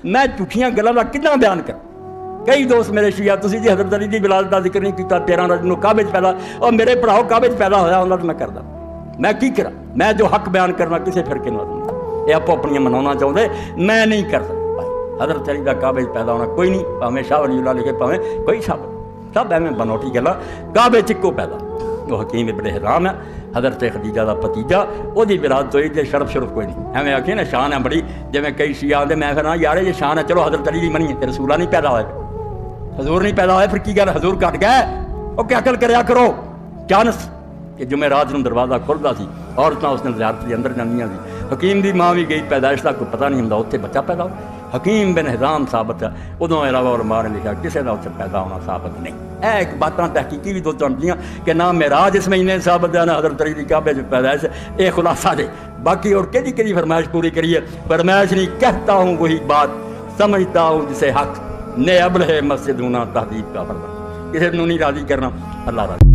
मैं झूठियां गल्लां दा किदां बयान कर। कई दोस्त मेरे शिया तुसीं जी हज़रत अली दी विलादत दा जिक्र नहीं कीता, 13 रजब नूं काबे च पैदा, और मेरे भराओ काबे च पैदा होया उन्हां दा मैं करदा, मैं की करा? मैं जो हक बयान करना किसी फिरके नूं नहीं, ये आपो अपनियां मनाउणा चाहुंदे, मैं नहीं कर सकदा। हज़रत अली दा काबे च पैदा होना कोई नहीं, भावें शाह वलीउल्लाह लिखे भावें कोई शाह, सब एवें बनौटी गल्लां। काबे च इक्को पैदा वो हकीम इब्न हिज़ाम है, हज़रत खदीजा का भतीजा, वही विलादत हुई, जे शरफ शुरफ कोई नहीं। एवं आखिए ना शान है बड़ी, जिवें कई शिया आते, मैं फिर यार ये शान है, चलो हज़रत अली दी मनीए, रसूला नहीं पैदा होए, हजूर नहीं पैदा होए, फिर की गल हजूर घट गए? वो क्या अकल करया करो। चानस कि जुमेरात नूं दरवाज़ा खुलदा सी, औरतां उस दिन ज़ियारत दे अंदर जांदियां सी, हकीम दी माँ भी गई, पैदाइश का कोई पता नहीं हुंदा, उत्थे बच्चा पैदा हो, हकीम बिन हिज़ाम साबित है, उदों इलावा और मार ने लिखा किसी का उत्थे पैदा होना साबित नहीं। यह एक बातां तहकीकी भी दो चलदियां कि ना मेराज इस महीने साबित है, ना हज़रत अली दी काबे च पैदाइश, ये खुलासा दे। बाकी और केड़ी फरमाइश पूरी करिए? फरमाइश नहीं, कहता हूँ वही बात, समझता हूँ जिसे हक, ने अबल है मस्जिद होना तहदीब का फर्मा, किसी नूं नहीं राज़ी करना, अल्लाह राज़ी।